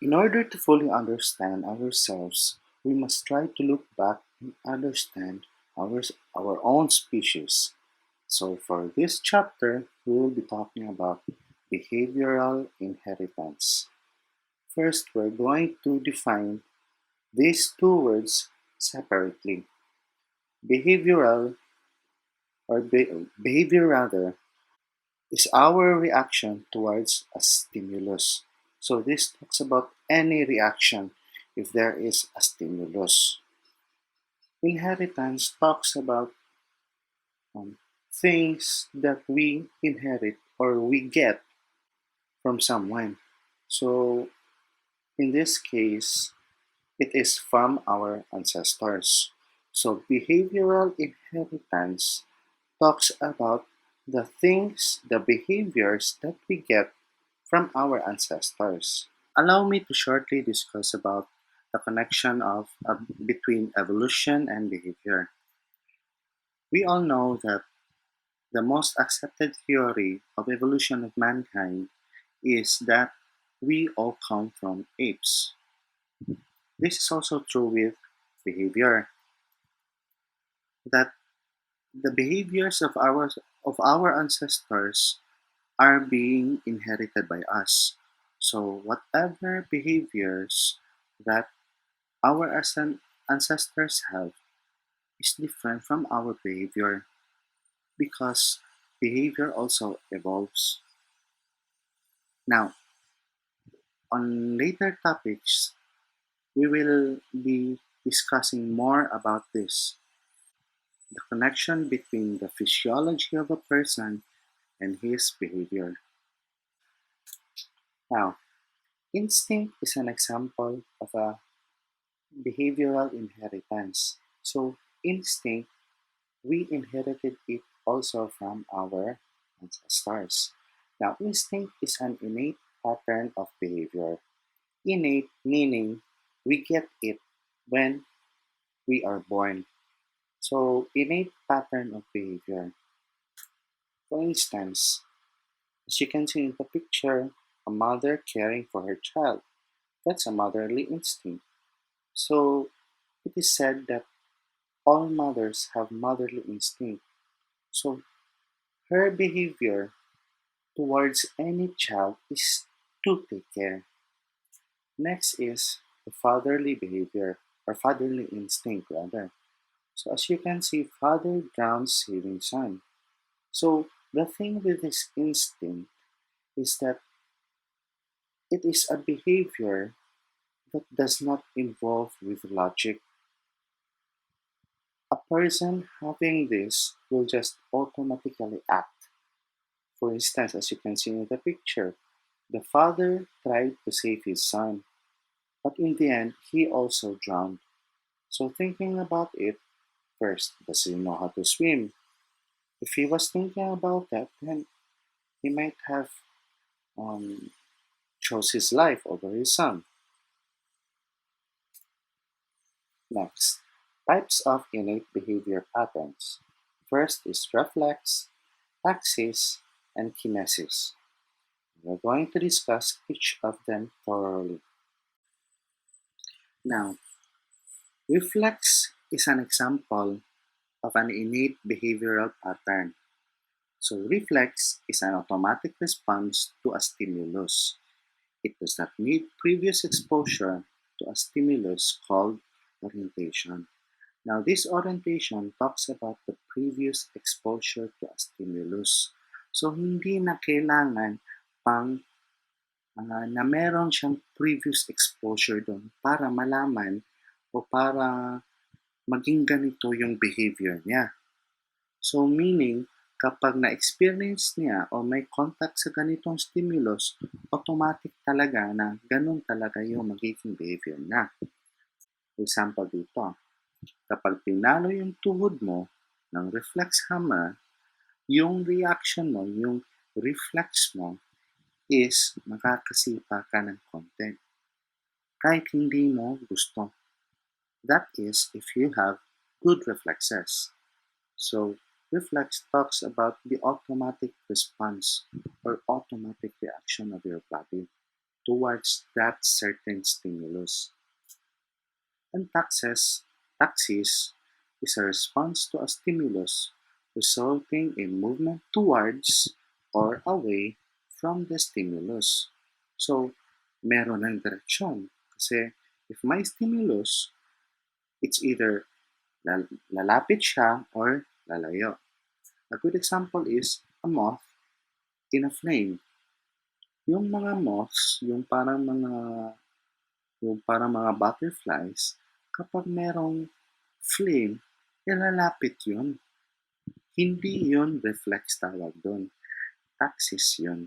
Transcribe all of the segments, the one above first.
In order to fully understand ourselves, we must try to look back and understand our, our own species. So, for this chapter, we will be talking about behavioral inheritance. First, we're going to define these two words separately. Behavioral, behavior rather, is our reaction towards a stimulus. So this talks about any reaction if there is a stimulus. Inheritance talks about um, things that we inherit or we get from someone. So in this case, it is from our ancestors. So behavioral inheritance talks about the things, the behaviors that we get from our ancestors. Allow me to shortly discuss about the connection between evolution and behavior. We all know that the most accepted theory of evolution of mankind is that we all come from apes. This is also true with behavior, that the behaviors of our ancestors are being inherited by us. So whatever behaviors that our ancestors have is different from our behavior because behavior also evolves. Now, on later topics, we will be discussing more about this, the connection between the physiology of a person and his behavior. Now, instinct is an example of a behavioral inheritance. So, instinct, we inherited it also from our ancestors. Now, instinct is an innate pattern of behavior. Innate meaning we get it when we are born. So, innate pattern of behavior. For instance, as you can see in the picture, a mother caring for her child. That's a motherly instinct. So, it is said that all mothers have motherly instinct. So, her behavior towards any child is to take care. Next is the fatherly behavior or fatherly instinct rather. So as you can see, father drowns saving son. So the thing with this instinct is that it is a behavior that does not involve with logic. A person having this will just automatically act. For instance, as you can see in the picture, the father tried to save his son, but in the end, he also drowned. So thinking about it, first, does he know how to swim? If he was thinking about that, then he might have um, chose his life over his son. Next, types of innate behavior patterns. First is reflex, axis, and kinesis. We're going to discuss each of them thoroughly. Now, reflex is an example of an innate behavioral pattern. So, reflex is an automatic response to a stimulus. It does not need previous exposure to a stimulus called orientation. Now, this orientation talks about the previous exposure to a stimulus. So, hindi na kailangan pang na meron siyang previous exposure doon para malaman o para maging ganito yung behavior niya. So meaning, kapag na-experience niya o may contact sa ganitong stimulus, automatic talaga na ganun talaga yung magiging behavior niya. For example dito, kapag pinalo yung tuhod mo ng reflex hammer, yung reaction mo, yung reflex mo is makakasipa ka ng konti. Kahit hindi mo gusto. That is if you have good reflexes. So, reflex talks about the automatic response or automatic reaction of your body to towards that certain stimulus. And taxis is a response to a stimulus resulting in movement towards or away from the stimulus. So, meron ng direksyon. Kasi if may stimulus, it's either lalapit siya or lalayo. A good example is a moth in a flame. Yung mga moths, yung parang mga butterflies, kapag merong flame, ilalapit yun. Hindi yun reflex tawag doon. Taxis yun.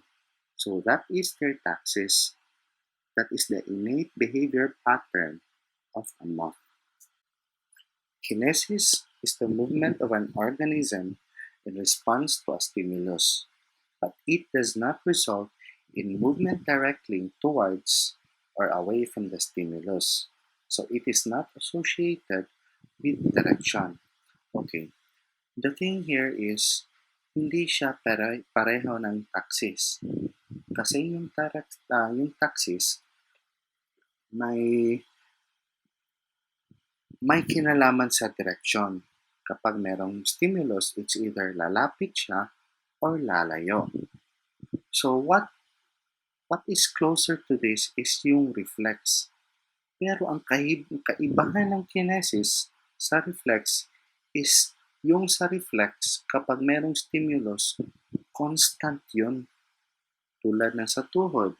So that is their taxis. That is the innate behavior pattern of a moth. Kinesis is the movement of an organism in response to a stimulus, but it does not result in movement directly towards or away from the stimulus. So it is not associated with direction. Okay, the thing here is, hindi siya pareho ng taxis. Kasi yung taxis, may kinalaman sa direksyon. Kapag merong stimulus, it's either lalapit siya or lalayo. So what is closer to this is yung reflex. Pero ang kaibahan ng kinesis sa reflex is yung sa reflex, kapag merong stimulus, constant yun. Tulad ng sa tuhod.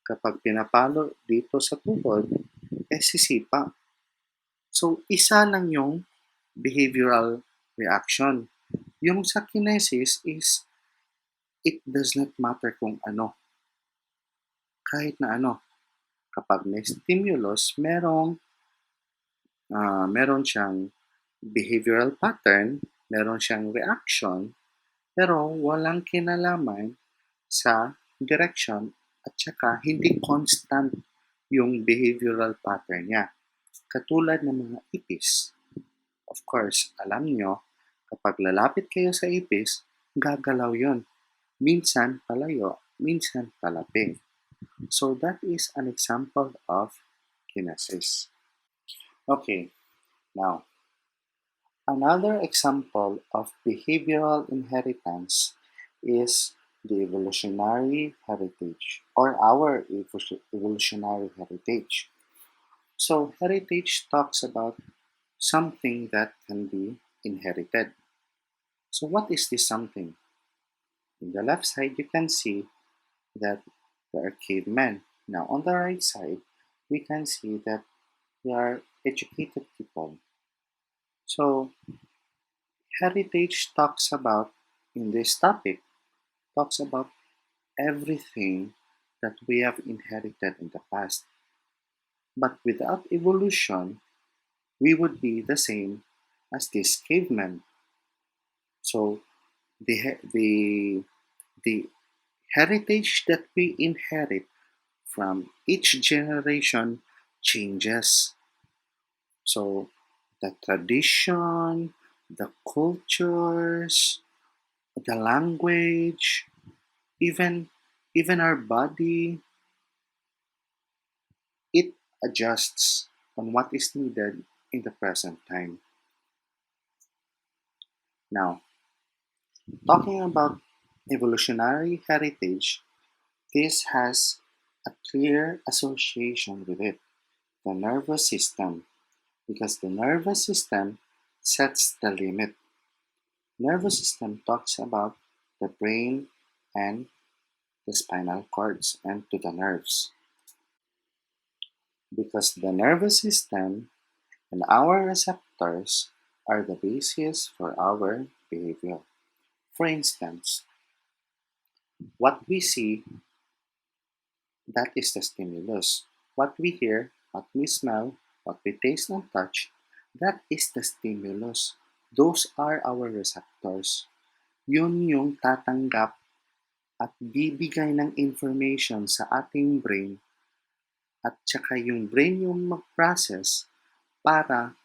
Kapag pinapalo dito sa tuhod, sisipa. So, isa lang yung behavioral reaction. Yung sa kinesis is, it does not matter kung ano. Kahit na ano. Kapag may stimulus, meron siyang behavioral pattern, meron siyang reaction, pero walang kinalaman sa direction at saka hindi constant yung behavioral pattern niya. Katulad ng mga ipis. Of course, alam nyo, kapag lalapit kayo sa ipis, gagalaw yon. Minsan palayo, minsan palapit. So that is an example of kinesis. Okay, now, another example of behavioral inheritance is the evolutionary heritage or our evolutionary heritage. So heritage talks about something that can be inherited. So what is this something? In the left side, you can see that there are cavemen. Now on the right side, we can see that they are educated people. So heritage talks about, in this topic, talks about everything that we have inherited in the past. But without evolution, we would be the same as these cavemen. So the heritage that we inherit from each generation changes. So the tradition, the cultures, the language, even our body, it adjusts on what is needed in the present time. Now, talking about evolutionary heritage, this has a clear association with it, the nervous system, because the nervous system sets the limit. Nervous system talks about the brain and the spinal cords and to the nerves. Because the nervous system and our receptors are the basis for our behavior. For instance, what we see, that is the stimulus. What we hear, what we smell, what we taste and touch, that is the stimulus. Those are our receptors. Yun yung tatanggap at bibigay ng information sa ating brain at saka yung brain yung mag-process para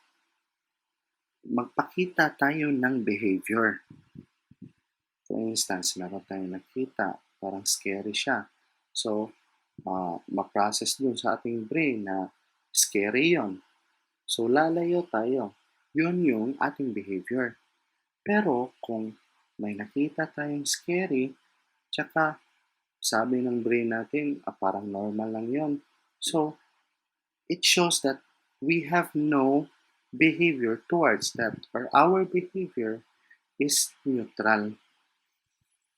magpakita tayo ng behavior. For instance, meron tayong nakita, parang scary siya. So, ma-process dun sa ating brain na scary yon. So, lalayo tayo. Yun yung ating behavior. Pero kung may nakita tayong scary, tsaka sabi ng brain natin, parang normal lang yon. So, it shows that we have no behavior towards that, or our behavior is neutral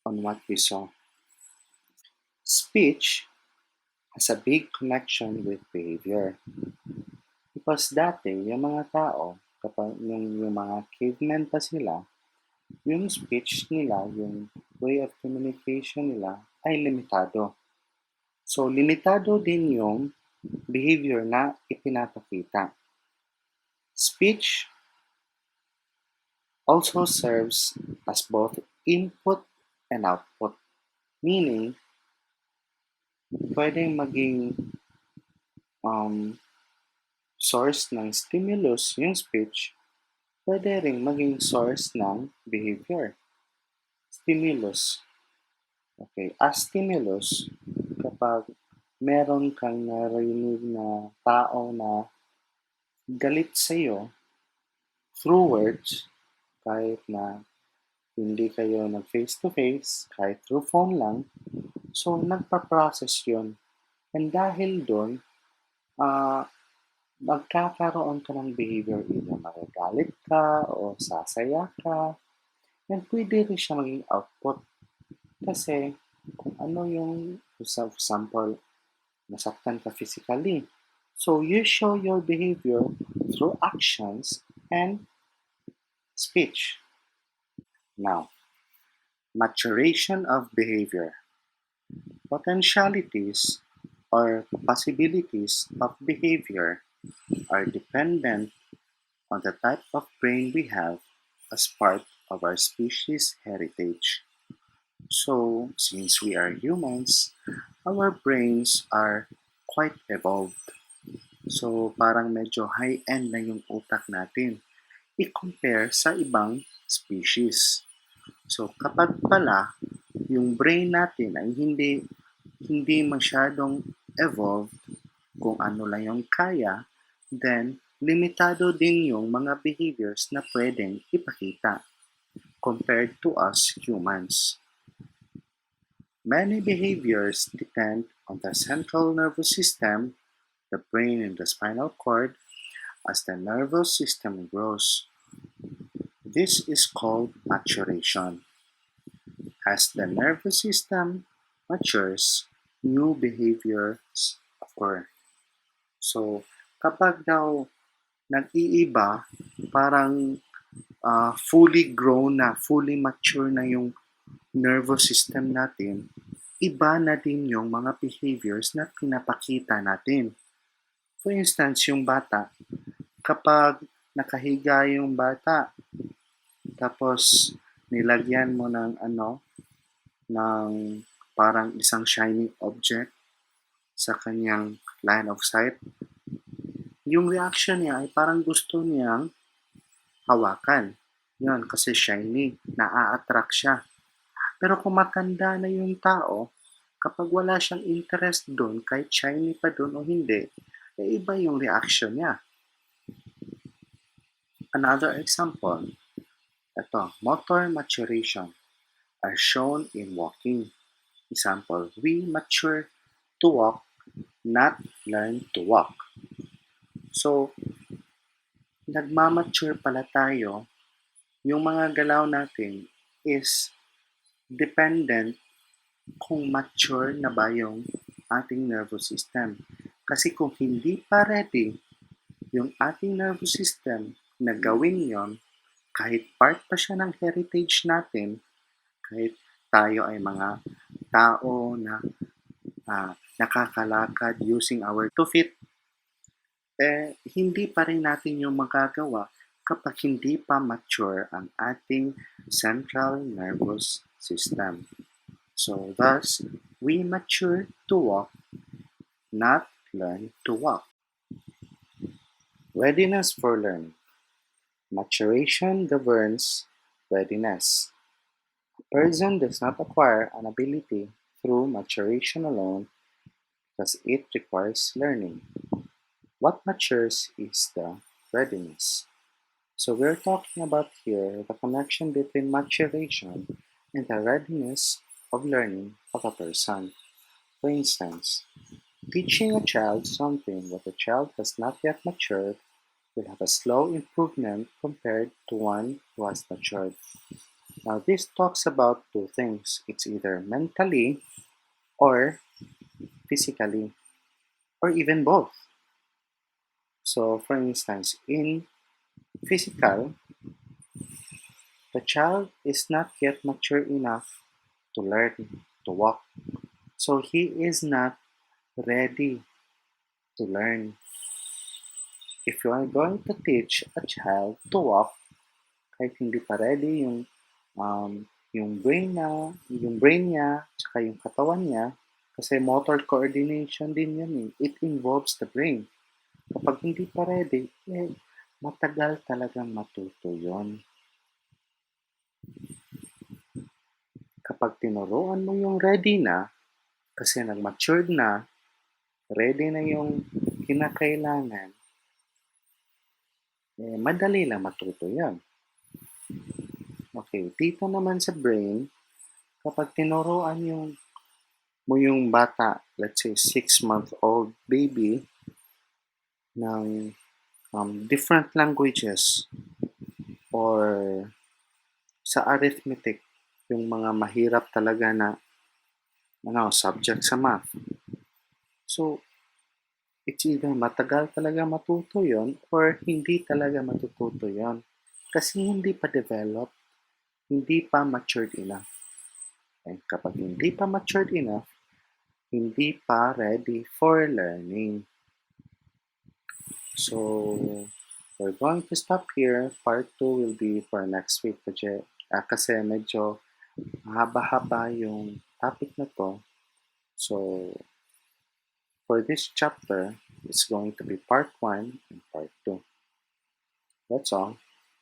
on what we saw. Speech has a big connection with behavior. Because dati, yung mga tao, kapag yung mga cavemen pa sila, yung speech nila, yung way of communication nila ay limitado. So, limitado din yung behavior na ipinapakita. Speech also serves as both input and output. Meaning, pwedeng maging source ng stimulus yung speech, pwede rin maging source ng behavior. Stimulus. Okay, as stimulus, kapag meron kang narinig na tao na galit sa'yo through words, kahit na hindi kayo nag face-to-face, kahit through phone lang, so nagpa-process yun. And dahil doon, magkakaroon ka ng behavior, either magagalit ka o sasaya ka, and pwede rin siya maging output. Kasi kung ano yung, for example, nasaktan ka physically. So you show your behavior through actions and speech. Now, maturation of behavior. Potentialities or possibilities of behavior are dependent on the type of brain we have as part of our species heritage. So, since we are humans, our brains are quite evolved. So, parang medyo high-end na yung utak natin i-compare sa ibang species. So, kapag pala yung brain natin ay hindi masyadong evolved kung ano lang yung kaya, then limitado din yung mga behaviors na pwedeng ipakita compared to us humans. Many behaviors depend on the central nervous system, the brain and the spinal cord. As the nervous system grows, this is called maturation. As the nervous system matures, new behaviors occur. So, kapag daw nag-iiba, parang fully grown na, fully mature na yung nervous system natin, iba na din yung mga behaviors na pinapakita natin. For instance, yung bata, kapag nakahiga yung bata, tapos nilagyan mo ng ng parang isang shining object sa kanyang line of sight, yung reaction niya ay parang gusto niyang hawakan. Yun, kasi shiny, naa-attract siya. Pero kung matanda na yung tao, kapag wala siyang interest doon, kahit shiny pa doon o hindi, iba yung reaction niya. Another example, ito, motor maturation are shown in walking. Example, we mature to walk, not learn to walk. So, nagmamature pala tayo, yung mga galaw natin is dependent kung mature na ba yung ating nervous system. Kasi kung hindi pa ready yung ating nervous system na gawin yon, kahit part pa siya ng heritage natin, kahit tayo ay mga tao na nakakalakad using our 2 feet, hindi pa rin natin yung magagawa kapag hindi pa mature ang ating central nervous system. So thus, we mature to walk, not learn to walk. Readiness for learning. Maturation governs readiness. A person does not acquire an ability through maturation alone because it requires learning. What matures is the readiness. So we're talking about here the connection between maturation and the readiness of learning of a person. For instance, teaching a child something that the child has not yet matured will have a slow improvement compared to one who has matured. Now, this talks about two things. It's either mentally or physically, or even both. So, for instance, in physical, the child is not yet mature enough to learn to walk. So, he is not ready to learn. If you are going to teach a child to walk, kahit hindi pa ready yung brain niya, tsaka yung katawan niya, kasi motor coordination din yun eh. It involves the brain. Kapag hindi pa ready, matagal talagang matuto yon. Kapag tinuruan mo yung ready na, kasi nag-matured na, ready na yung kinakailangan, madali lang matuto yan. Okay, dito naman sa brain, kapag tinuruan mo yung bata, let's say 6-month-old baby, ng different languages or sa arithmetic, yung mga mahirap talaga na subject sa math. So, it's either matagal talaga matuto yon or hindi talaga matututo yon. Kasi hindi pa developed, hindi pa matured enough. And kapag hindi pa matured enough, hindi pa ready for learning. So, we're going to stop here. Part 2 will be for next week. Kasi medyo mahaba-haba yung topic na to. So, for this chapter, it's going to be part 1 and part 2. That's all.